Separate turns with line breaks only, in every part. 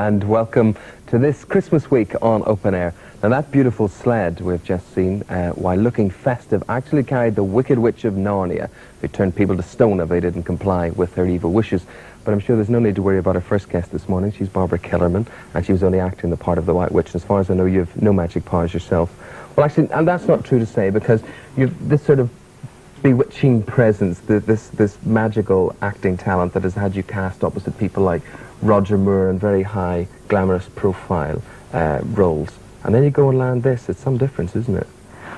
and welcome to this Christmas week on Open Air. Now that beautiful sled we've just seen, while looking festive, actually carried the Wicked Witch of Narnia, who turned people to stone if they didn't comply with her evil wishes. But I'm sure there's no need to worry about our first guest this morning. She's Barbara Kellerman, and she was only acting the part of the White Witch. As far as I know, you have no magic powers yourself. Well, actually, and that's not true to say, because you've this sort of bewitching presence, this magical acting talent that has had you cast opposite people like Roger Moore and very high, glamorous profile roles. And then you go and land this. It's some difference, isn't it?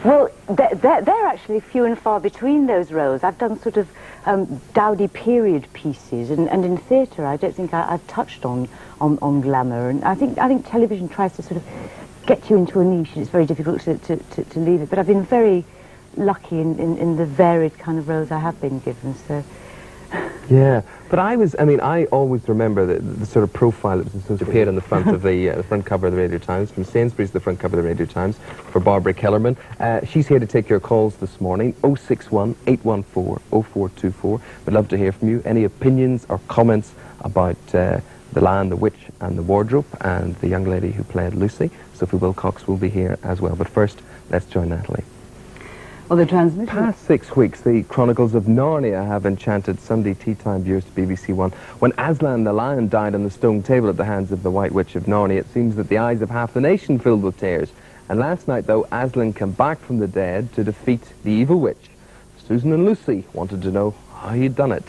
Well, they're actually few and far between, those roles. I've done sort of dowdy period pieces, and in theatre I don't think I've touched on glamour. And I think television tries to sort of get you into a niche, and it's very difficult to leave it. But I've been very lucky in the varied kind of roles I have been given, so...
Yeah, but I always remember the sort of profile that was appeared on the front of the front cover of the Radio Times, from Sainsbury's to the front cover of the Radio Times, for Barbara Kellerman. She's here to take your calls this morning, 061 814 0424. We'd love to hear from you. Any opinions or comments about The Lion, the Witch and the Wardrobe, and the young lady who played Lucy. Sophie Wilcox will be here as well. But first, let's join Natalie.
Well, the transmission...
Past 6 weeks, the Chronicles of Narnia have enchanted Sunday tea time viewers to BBC One. When Aslan the lion died on the stone table at the hands of the White Witch of Narnia, it seems that the eyes of half the nation filled with tears. And last night, though, Aslan came back from the dead to defeat the evil witch. Susan and Lucy wanted to know how he'd done it.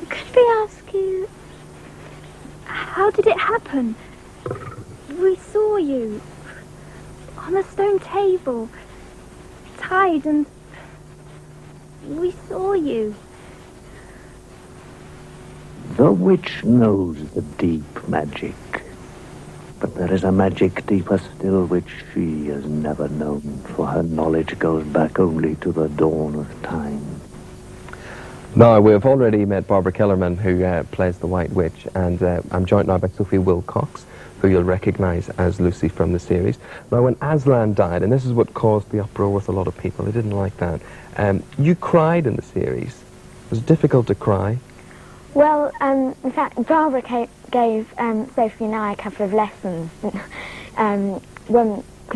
Could we ask you, how did it happen? We saw you on a stone table, tied, and we saw you.
The witch knows the deep magic, but there is a magic deeper still which she has never known, for her knowledge goes back only to the dawn of time.
Now, we've already met Barbara Kellerman, who plays the White Witch, and I'm joined now by Sophie Wilcox, who you'll recognise as Lucy from the series. Now, when Aslan died, and this is what caused the uproar with a lot of people, they didn't like that, you cried in the series. Was it difficult to cry?
Well, in fact, Barbara gave Sophie and I a couple of lessons. Because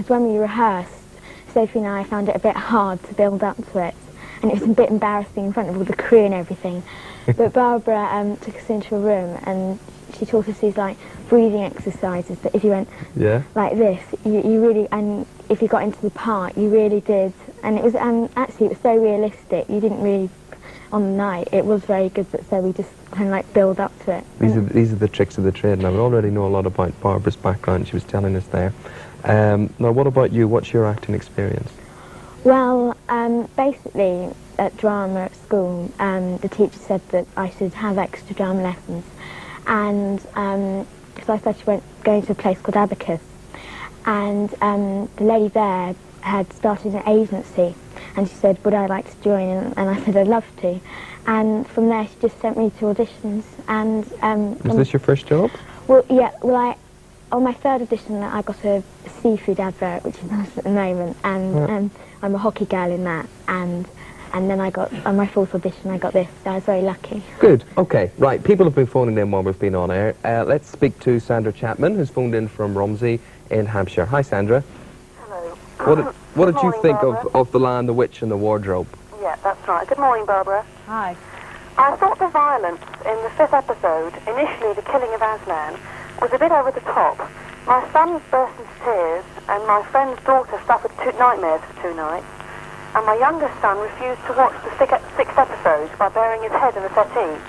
when we rehearsed, Sophie and I found it a bit hard to build up to it. And it was a bit embarrassing in front of all the crew and everything. But Barbara took us into a room and she taught us these like breathing exercises that if you went like this, you really, and if you got into the part, you really did. And it was actually it was so realistic. You didn't really, on the night, it was very good, but so we just kind of like build up to it.
These are the tricks of the trade. Now, we already know a lot about Barbara's background. She was telling us there. Now, what about you? What's your acting experience?
Well, basically, at drama at school, the teacher said that I should have extra drama lessons. And so I started going to a place called Abacus. And the lady there had started an agency. And she said, would I like to join? And I said, I'd love to. And from there, she just sent me to auditions. And
was this your first job?
Well, yeah. Well, on my third audition, I got a seafood advert, which is nice at the moment, and I'm a hockey girl in that, and then I got, on my fourth audition, I got this, so I was very lucky. Good,
okay, right, people have been phoning in while we've been on air. Let's speak to Sandra Chapman, who's phoned in from Romsey in Hampshire. Hi, Sandra.
Hello.
What did you think of The Lion, the Witch and the Wardrobe?
Yeah, that's right. Good morning, Barbara.
Hi.
I thought the violence in the 5th episode, initially the killing of Aslan, was a bit over the top. My son burst into tears, and my friend's daughter suffered nightmares for 2 nights, and my youngest son refused to watch the 6th episode by burying his head in the settee.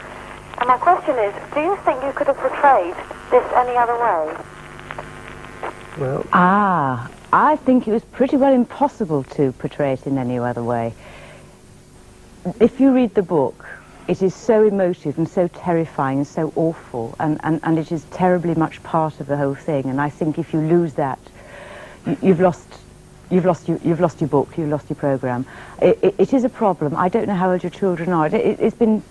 And my question is, do you think you could have portrayed this any other way?
Well...
I think it was pretty well impossible to portray it in any other way. If you read the book, it is so emotive and so terrifying and so awful, and it is terribly much part of the whole thing. And I think if you lose that, you've lost your book, you've lost your programme. It is a problem. I don't know how old your children are. It's been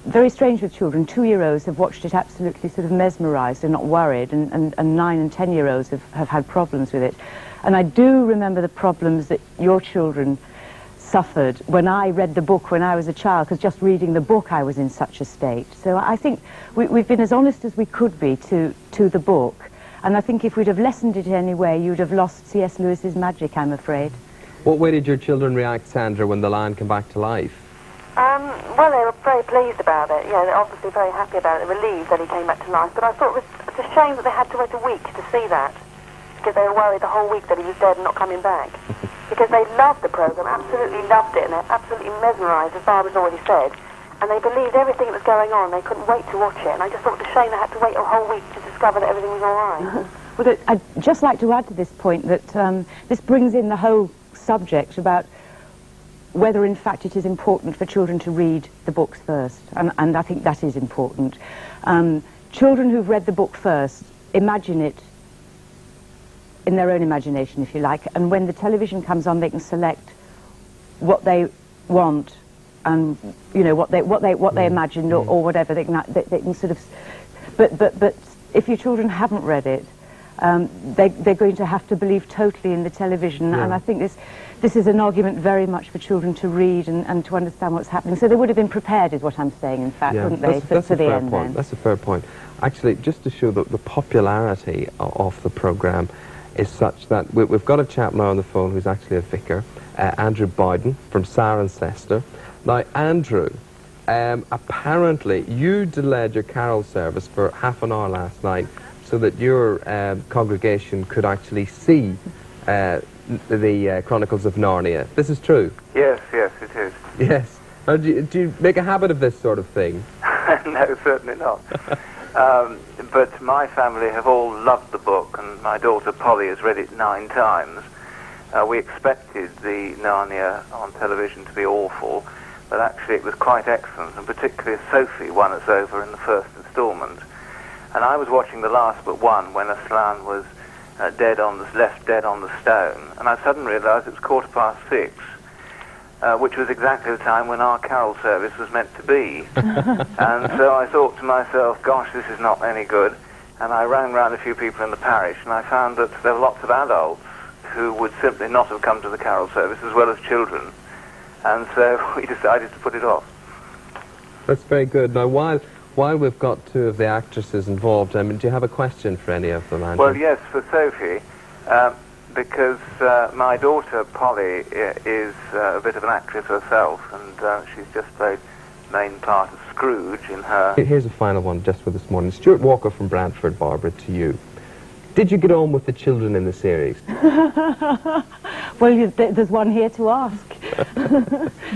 very strange with children. 2-year-olds have watched it absolutely sort of mesmerised and not worried, and 9 and 10-year-olds have had problems with it. And I do remember the problems that your children suffered when I read the book when I was a child, because just reading the book I was in such a state. So I think we've been as honest as we could be to the book, and I think if we'd have lessened it in any way, you'd have lost C.S. Lewis's magic, I'm afraid.
What way did your children react, Sandra, when the Lion came back to life?
Well, they were very pleased about it. You know, they're obviously very happy about it, relieved that he came back to life. But I thought it's a shame that they had to wait a week to see that, because they were worried the whole week that he was dead and not coming back. Because they loved the programme, absolutely loved it, and they're absolutely mesmerised, as Barbara's already said. And they believed everything that was going on. They couldn't wait to watch it. And I just thought it was a shame they had to wait a whole week to discover that everything was all right.
Well, I'd just like to add to this point that this brings in the whole subject about whether in fact it is important for children to read the books first, and I think that is important. Children who've read the book first imagine it in their own imagination, if you like, and when the television comes on they can select what they want and, you know, what they imagined or whatever. They can sort of, but if your children haven't read it, they're going to have to believe totally in the television, and I think this is an argument very much for children to read and to understand what's happening. So they would have been prepared, is what I'm saying, in fact, wouldn't they, for the end then?
That's a fair point. Actually, just to show that the popularity of the programme is such that we've got a chap now on the phone who's actually a vicar, Andrew Bowden from Cirencester. Now, Andrew, apparently you delayed your carol service for half an hour last night so that your congregation could actually see the Chronicles of Narnia. This is true?
Yes, it is.
Yes. Now, do you make a habit of this sort of thing?
No, certainly not. But my family have all loved the book, and my daughter Polly has read it 9 times. We expected the Narnia on television to be awful, but actually it was quite excellent, and particularly Sophie won us over in the first instalment. And I was watching the last but one when Aslan was left dead on the stone, and I suddenly realised it was 6:15, which was exactly the time when our carol service was meant to be. And so I thought to myself, gosh, this is not any good. And I rang round a few people in the parish, and I found that there were lots of adults who would simply not have come to the carol service, as well as children. And so we decided to put it off.
That's very good. Now, while we've got 2 of the actresses involved, do you have a question for any of them, Andrew?
Well, yes, for Sophie, because my daughter Polly is a bit of an actress herself, and she's just played the main part of Scrooge in her...
Here's a final one just for this morning. Stuart Walker from Brantford, Barbara, to you. Did you get on with the children in the series?
Well, there's one here to ask.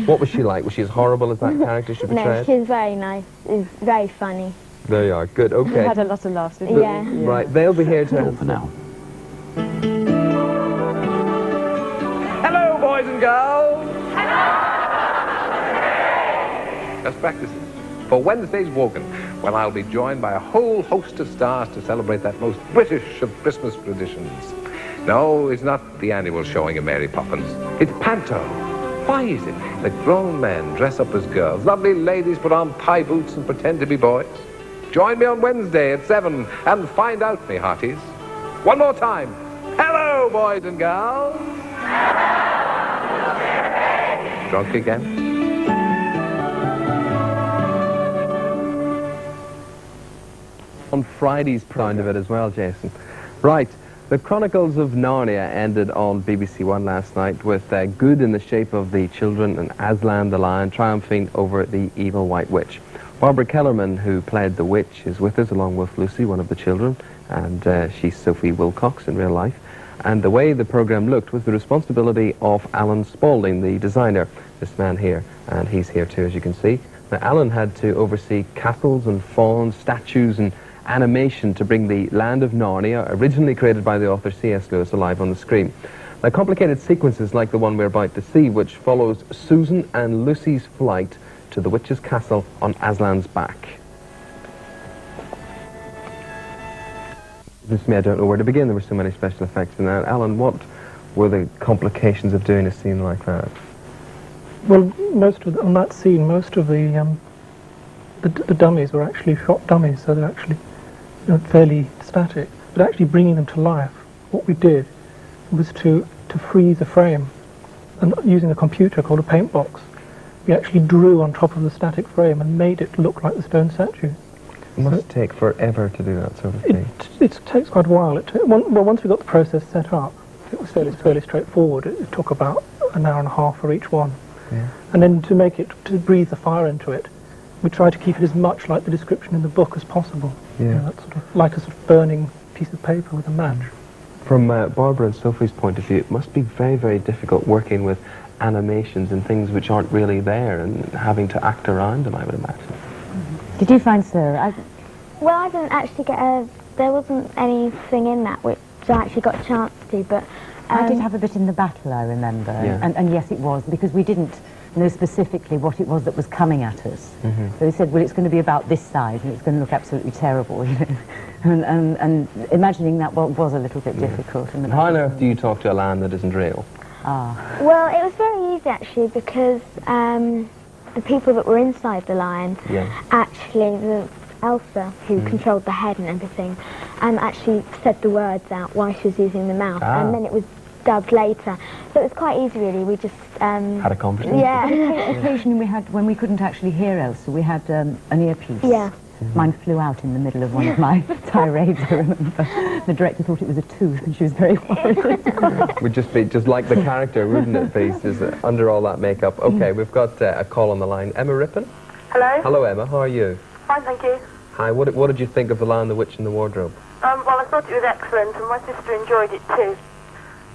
What was she like? Was she as horrible as that character she portrayed?
No, she's very nice. It's very funny.
There you are. Good, okay.
We had a lot of laughs, didn't we?
Yeah.
Right, they'll be here to help
For now.
Hello, boys and girls. Just practicing for Wednesday's Wogan, when I'll be joined by a whole host of stars to celebrate that most British of Christmas traditions. No, it's not the annual showing of Mary Poppins. It's Panto. Why is it that grown men dress up as girls, lovely ladies put on pie boots and pretend to be boys? Join me on Wednesday at 7 and find out, me hearties. One more time. Hello, boys and girls. Drunk again?
On Friday's kind of it as well, Jason. Right, the Chronicles of Narnia ended on BBC One last night with good in the shape of the children and Aslan the lion triumphing over the evil White Witch. Barbara Kellerman, who played the witch, is with us along with Lucy, one of the children, and she's Sophie Wilcox in real life. And the way the programme looked was the responsibility of Alan Spaulding, the designer, this man here, and he's here too, as you can see. Now, Alan had to oversee castles and fawns, statues and animation to bring the land of Narnia, originally created by the author C.S. Lewis, alive on the screen. Now, complicated sequences like the one we're about to see, which follows Susan and Lucy's flight to the witch's castle on Aslan's back. Just me, I don't know where to begin. There were so many special effects in that. Alan, what were the complications of doing a scene like that?
Well, on that scene, most of the the dummies were actually shot dummies, so they're actually fairly static. But actually bringing them to life, what we did was to freeze a frame, and using a computer called a paint box, we actually drew on top of the static frame and made it look like the stone statue.
It must take forever to do that sort of thing.
It takes quite a while. Once we got the process set up, it was fairly straightforward. It took about an hour and a half for each one.
Yeah.
And then to breathe the fire into it, we tried to keep it as much like the description in the book as possible.
Yeah.
That's sort of like a sort of burning piece of paper with a match.
From Barbara and Sophie's point of view, it must be very, very difficult working with animations and things which aren't really there and having to act around them, I would imagine.
Did you find, Sarah?
Well, I didn't actually get there wasn't anything in that which I actually got a chance to do, but...
I did have a bit in the battle, I remember.
Yeah.
And yes, it was, because we didn't know specifically what it was that was coming at us.
Mm-hmm.
So they said, well, it's going to be about this size, and it's going to look absolutely terrible, you know. And imagining that was a little bit difficult.
And how on earth do you talk to a land that isn't real?
Well, it was very easy, actually, because the people that were inside the lion, actually, Elsa, who controlled the head and everything, actually said the words out while she was using the mouth, and then it was dubbed later. So it was quite easy, really. We just...
had a conversation?
Yeah.
Occasionally we had, when we couldn't actually hear Elsa, we had an earpiece.
Yeah.
Mine flew out in the middle of one of my tirades, I remember. The director thought it was a tooth, and she was very worried.
Would just be just like the character, wouldn't it, Faces, under all that makeup. Okay, we've got a call on the line. Emma Rippon?
Hello?
Hello, Emma. How are you?
Fine, thank you.
Hi, what did you think of The Lion, the Witch and the Wardrobe?
Well, I thought it was excellent, and my sister enjoyed it too.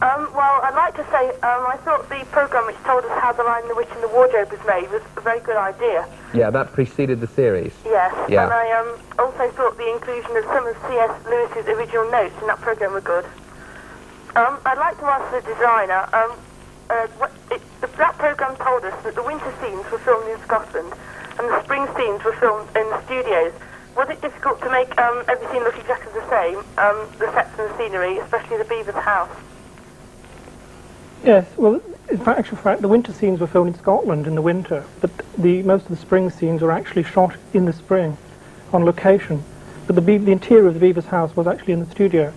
Well, I'd like to say, I thought the programme which told us how The Lion, the Witch and the Wardrobe was made was a very good idea.
Yeah, that preceded the series.
Yes,
Yeah.
and I also thought the inclusion of some of C.S. Lewis's original notes in that programme were good. I'd like to ask the designer, that programme told us that the winter scenes were filmed in Scotland and the spring scenes were filmed in the studios. Was it difficult to make everything look exactly the same, the sets and the scenery, especially the beaver's house?
Yes, well, in actual fact, the winter scenes were filmed in Scotland in the winter, but most of the spring scenes were actually shot in the spring, on location. But the interior of the beaver's house was actually in the studio.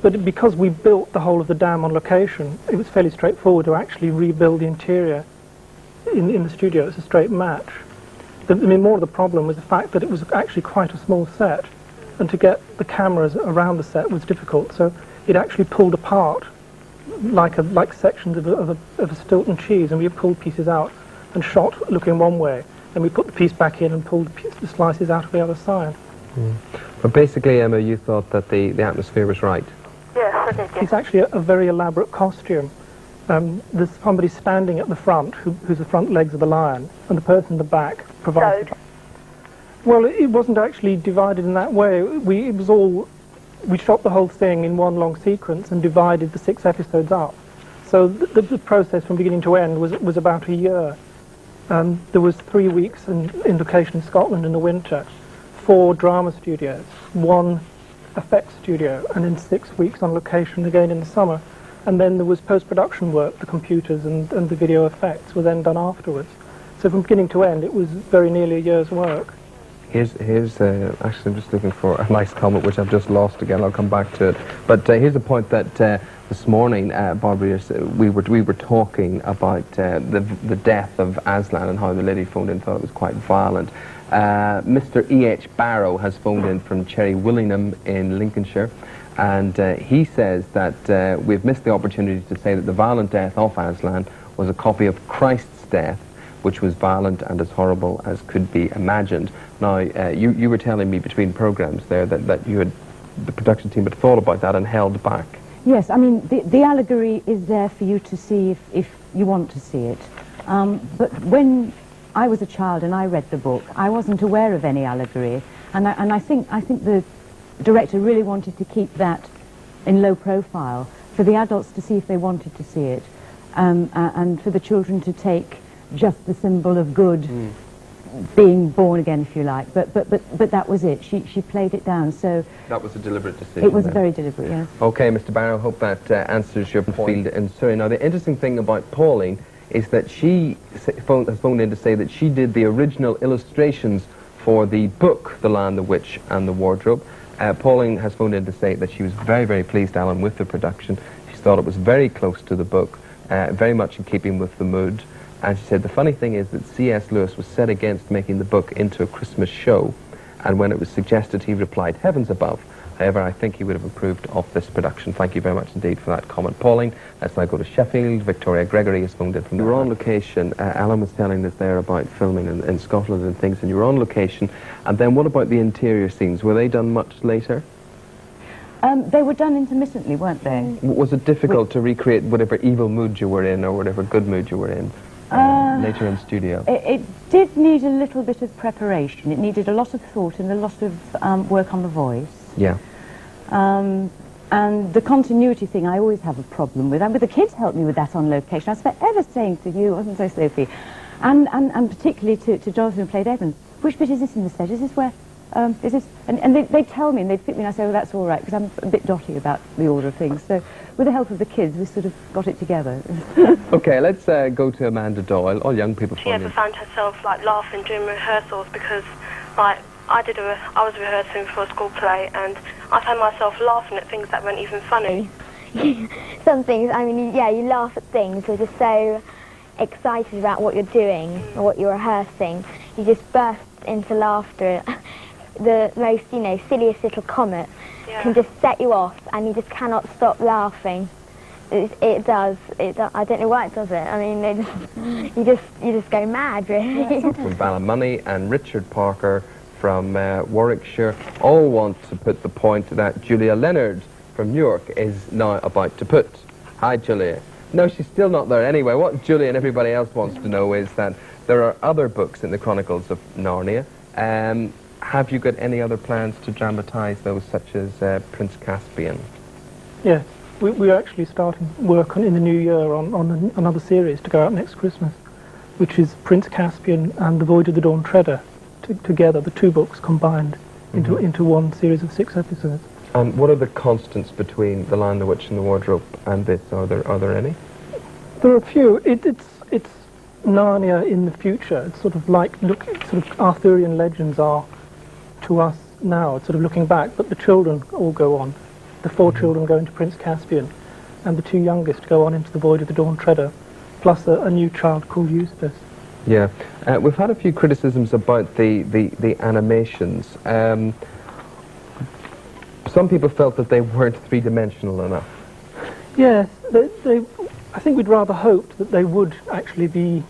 But because we built the whole of the dam on location, it was fairly straightforward to actually rebuild the interior in the studio. It's a straight match. More of the problem was the fact that it was actually quite a small set, and to get the cameras around the set was difficult. So it actually pulled apart like sections of a Stilton cheese, and we pulled pieces out and shot looking one way, and we put the piece back in and pulled the slices out of the other side.
But basically, Emma, you thought that the atmosphere was right.
Yes, I did, yes.
It's actually a very elaborate costume. There's somebody standing at the front who's the front legs of the lion, and the person in the back provides... Well, it wasn't actually divided in that way. We shot the whole thing in one long sequence and divided the 6 episodes up. So the process from beginning to end was about a year. There was 3 weeks in location in Scotland in the winter, 4 drama studios, 1 effects studio, and then 6 weeks on location again in the summer. And then there was post-production work, the computers and the video effects were then done afterwards. So from beginning to end, it was very nearly a year's work.
Here's actually I'm just looking for a nice comment which I've just lost again. I'll come back to it. But here's the point that this morning, Barbara, we were talking about the death of Aslan and how the lady phoned in thought it was quite violent. Mr. E.H. Barrow has phoned in from Cherry Willingham in Lincolnshire, and he says that we've missed the opportunity to say that the violent death of Aslan was a copy of Christ's death, which was violent and as horrible as could be imagined. Now, you were telling me between programmes there that the production team had thought about that and held back.
Yes, I mean, the allegory is there for you to see if you want to see it. But when I was a child and I read the book, I wasn't aware of any allegory. And I think the director really wanted to keep that in low profile for the adults to see if they wanted to see it, and for the children to take just the symbol of good being born again, if you like. But that was it. She played it down. So
that was a deliberate decision.
It was very deliberate, yes.
Okay, Mr. Barrow, hope that answers your point in Surrey. Now, the interesting thing about Pauline is that she has phoned in to say that she did the original illustrations for the book, The Lion, the Witch and the Wardrobe. Pauline has phoned in to say that she was very, very pleased, Alan, with the production. She thought it was very close to the book, very much in keeping with the mood. And she said the funny thing is that C.S. Lewis was set against making the book into a Christmas show, and when it was suggested, he replied, heavens above. However, I think he would have approved of this production. Thank you very much indeed for that comment. Pauline, let's now go to Sheffield. Victoria Gregory has phoned in from there. You were on location. Alan was telling us there about filming in Scotland and things, and you were on location. And then what about the interior scenes? Were they done much later?
They were done intermittently, weren't they?
Was it difficult to recreate whatever evil mood you were in or whatever good mood you were in later in studio?
It did need a little bit of preparation. It needed a lot of thought and a lot of work on the voice.
Yeah.
And the continuity thing I always have a problem with. And the kids helped me with that on location. I was forever saying to you, wasn't I, Sophie? And particularly to Jonathan, who played Evan, which bit is this in the set? Is this where... is this... And they tell me, and they pick me, and I say, well, that's all right, because I'm a bit dotty about the order of things. So with the help of the kids, we sort of got it together.
OK, let's go to Amanda Doyle. All young people...
She ever found herself, like, laughing during rehearsals because, like, I was rehearsing for a school play and I found myself laughing at things that weren't even funny.
Some things, I mean, yeah, you laugh at things. You're just so excited about what you're doing or what you're rehearsing. You just burst into laughter. The most, you know, silliest little comment can just set you off and you just cannot stop laughing. It does. I don't know why it does it. I mean, you just go mad, really.
From Ballymoney and Richard Parker from Warwickshire all want to put the point that Julia Leonard from Newark is now about to put. Hi, Julia. No, she's still not there anyway. What Julia and everybody else wants to know is that there are other books in the Chronicles of Narnia. Have you got any other plans to dramatise those, such as Prince Caspian?
Yes, we're actually starting work in the new year on another series to go out next Christmas, which is Prince Caspian and The Voyage of the Dawn Treader. Together, the two books combined into one series of 6 episodes.
And what are the constants between The Lion, the Witch and the Wardrobe and this? Are there any?
There are a few. It's Narnia in the future. It's sort of like sort of Arthurian legends are to us now. It's sort of looking back, but the children all go on. The 4 children go into Prince Caspian, and the 2 youngest go on into The Voyage of the Dawn Treader, plus a new child called Eustace.
Yeah, we've had a few criticisms about the animations. Some people felt that they weren't three-dimensional enough.
Yes, I think we'd rather hoped that they would actually be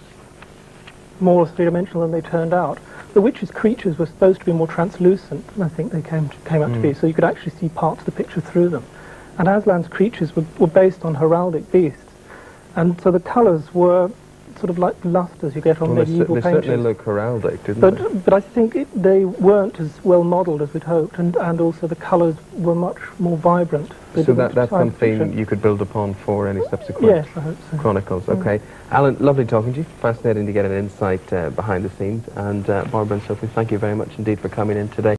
more three-dimensional than they turned out. The witch's creatures were supposed to be more translucent than I think they came out to be, so you could actually see parts of the picture through them. And Aslan's creatures were based on heraldic beasts, and so the colours were sort of like lustres you get on medieval paintings. They
certainly look heraldic, didn't they?
But I think they weren't as well modelled as we'd hoped, and also the colours were much more vibrant.
So that's something you could build upon for any subsequent
yes, I hope so.
Chronicles. Okay. Alan, lovely talking to you. Fascinating to get an insight behind the scenes. And Barbara and Sophie, thank you very much indeed for coming in today.